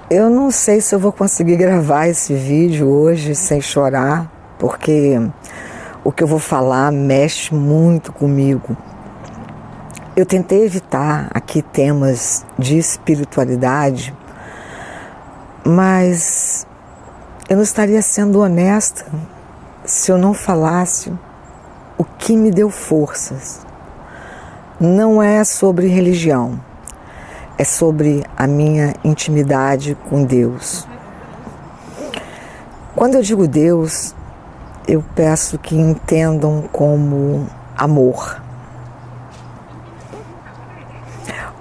Eu não sei se eu vou conseguir gravar esse vídeo hoje sem chorar, porque o que eu vou falar mexe muito comigo. Eu tentei evitar aqui temas de espiritualidade, mas eu não estaria sendo honesta se eu não falasse o que me deu forças. Não é sobre religião, é sobre a minha intimidade com Deus. Quando eu digo Deus, eu peço que entendam como amor.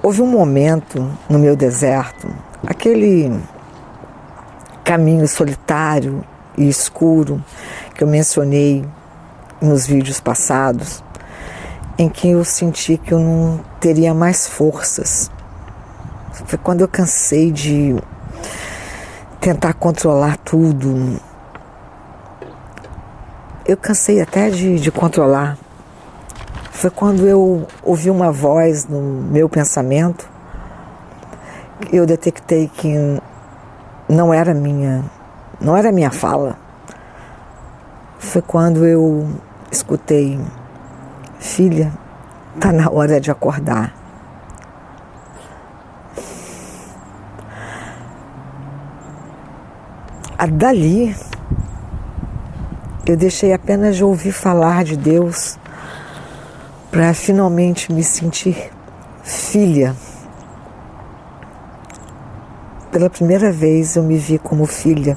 Houve um momento no meu deserto, aquele caminho solitário e escuro que eu mencionei nos vídeos passados, em que eu senti que eu não teria mais forças. Foi quando eu cansei de tentar controlar tudo. Eu cansei até de controlar. Foi quando eu ouvi uma voz no meu pensamento. Eu detectei que não era minha fala. Foi quando eu escutei: filha, está na hora de acordar. Dali, eu deixei apenas de ouvir falar de Deus para finalmente me sentir filha. Pela primeira vez eu me vi como filha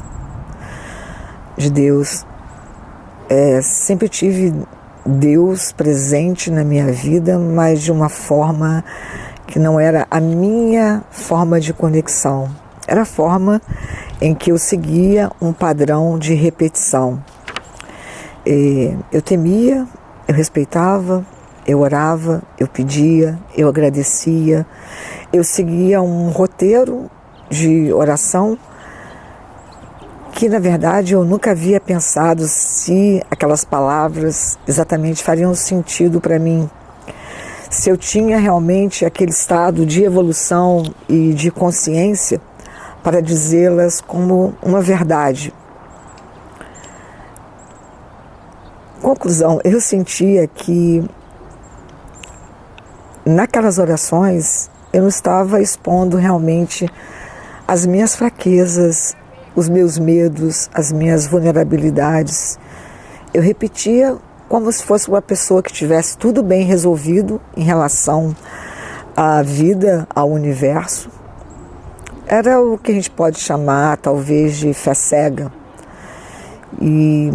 de Deus. Sempre tive Deus presente na minha vida, mas de uma forma que não era a minha forma de conexão. Era a forma em que eu seguia um padrão de repetição. Eu temia, eu respeitava, eu orava, eu pedia, eu agradecia, eu seguia um roteiro de oração que, na verdade, eu nunca havia pensado se aquelas palavras exatamente fariam sentido para mim, se eu tinha realmente aquele estado de evolução e de consciência para dizê-las como uma verdade. Conclusão, eu sentia que naquelas orações eu não estava expondo realmente as minhas fraquezas, os meus medos, as minhas vulnerabilidades. Eu repetia como se fosse uma pessoa que tivesse tudo bem resolvido em relação à vida, ao universo. Era o que a gente pode chamar, talvez, de fé cega. E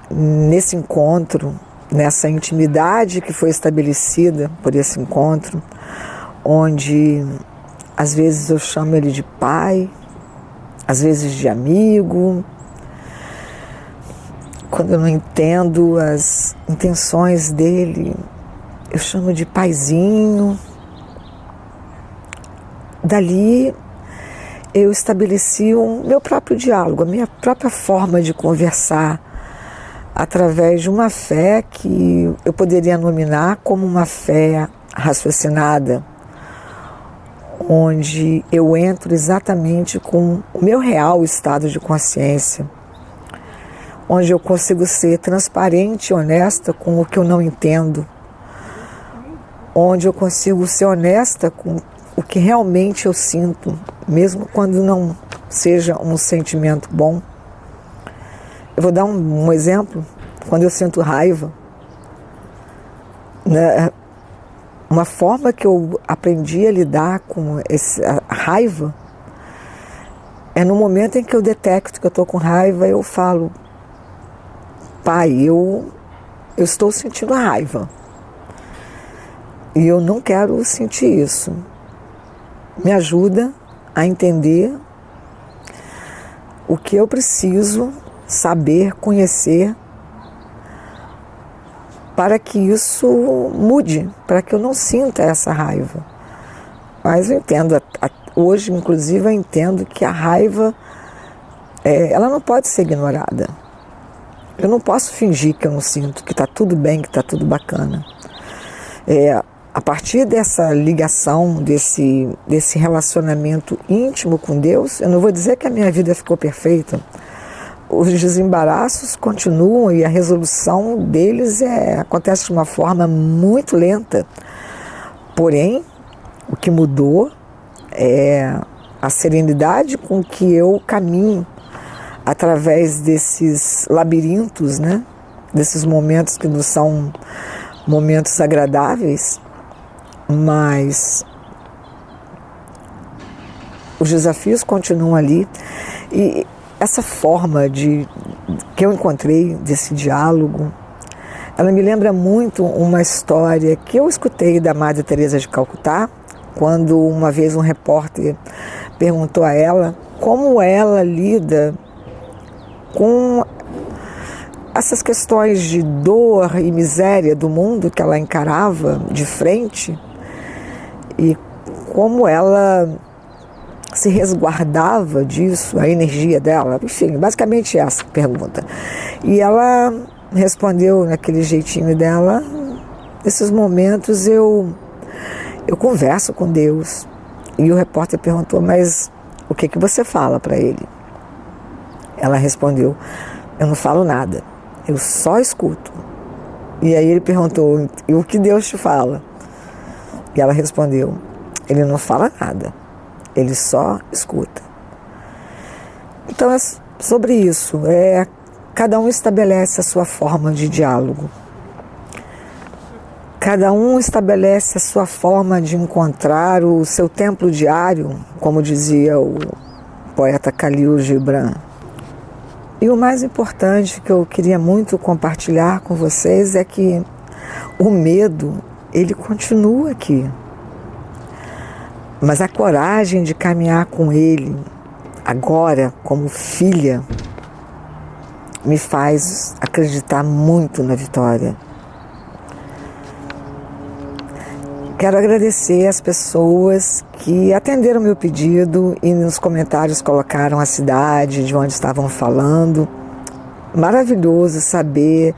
nesse encontro, nessa intimidade que foi estabelecida por esse encontro, onde às vezes eu chamo ele de pai, às vezes de amigo, quando eu não entendo as intenções dele, eu chamo de paizinho. Dali eu estabeleci o meu próprio diálogo, a minha própria forma de conversar, através de uma fé que eu poderia nominar como uma fé raciocinada, onde eu entro exatamente com o meu real estado de consciência, onde eu consigo ser transparente e honesta com o que eu não entendo, onde eu consigo ser honesta com o que realmente eu sinto, mesmo quando não seja um sentimento bom. Eu vou dar um exemplo. Quando eu sinto raiva, né, uma forma que eu aprendi a lidar com a raiva é no momento em que eu detecto que eu estou com raiva, eu falo: pai, eu estou sentindo a raiva e eu não quero sentir isso. Me ajuda a entender o que eu preciso saber, conhecer, para que isso mude, para que eu não sinta essa raiva. Mas eu entendo, hoje inclusive eu entendo que a raiva, ela não pode ser ignorada. Eu não posso fingir que eu não sinto, que está tudo bem, que está tudo bacana. a partir dessa ligação, desse relacionamento íntimo com Deus, eu não vou dizer que a minha vida ficou perfeita. Os desembaraços continuam e a resolução deles acontece de uma forma muito lenta. Porém, o que mudou é a serenidade com que eu caminho através desses labirintos, né? Desses momentos que não são momentos agradáveis, mas os desafios continuam ali. E essa forma que eu encontrei desse diálogo, ela me lembra muito uma história que eu escutei da Madre Teresa de Calcutá, quando uma vez um repórter perguntou a ela como ela lida com essas questões de dor e miséria do mundo que ela encarava de frente e como ela se resguardava disso, a energia dela, enfim, basicamente essa pergunta. E ela respondeu naquele jeitinho dela: nesses momentos eu converso com Deus. E o repórter perguntou: mas o que você fala para ele? Ela respondeu: eu não falo nada, eu só escuto. E aí ele perguntou: e o que Deus te fala? E ela respondeu: ele não fala nada, ele só escuta. Então é sobre isso, cada um estabelece a sua forma de diálogo. Cada um estabelece a sua forma de encontrar o seu templo diário, como dizia o poeta Khalil Gibran. E o mais importante que eu queria muito compartilhar com vocês é que o medo, ele continua aqui. Mas a coragem de caminhar com ele, agora como filha, me faz acreditar muito na vitória. Quero agradecer as pessoas que atenderam meu pedido e nos comentários colocaram a cidade de onde estavam falando. Maravilhoso saber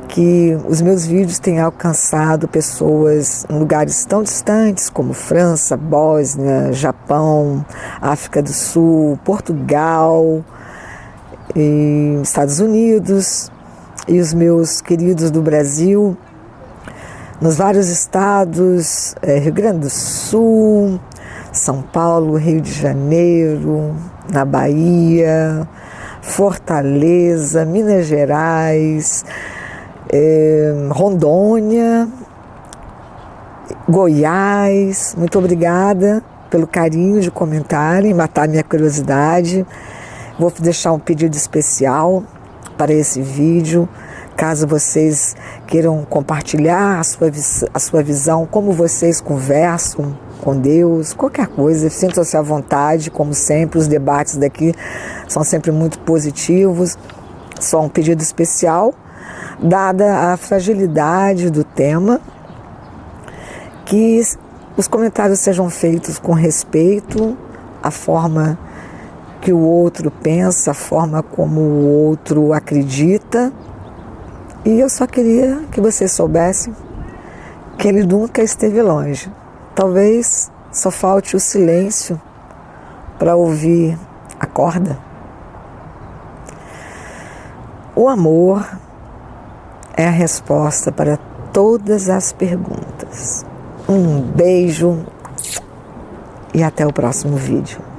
que os meus vídeos têm alcançado pessoas em lugares tão distantes como França, Bósnia, Japão, África do Sul, Portugal, e Estados Unidos, e os meus queridos do Brasil, nos vários estados, Rio Grande do Sul, São Paulo, Rio de Janeiro, na Bahia, Fortaleza, Minas Gerais, Rondônia, Goiás. Muito obrigada pelo carinho de comentarem, matar minha curiosidade. Vou deixar um pedido especial para esse vídeo, caso vocês queiram compartilhar a sua visão, como vocês conversam com Deus, qualquer coisa, sintam-se à vontade, como sempre, os debates daqui são sempre muito positivos. Só um pedido especial, dada a fragilidade do tema, que os comentários sejam feitos com respeito à forma que o outro pensa, a forma como o outro acredita. E eu só queria que vocês soubessem que ele nunca esteve longe. Talvez só falte o silêncio para ouvir a corda. O amor é a resposta para todas as perguntas. Um beijo e até o próximo vídeo.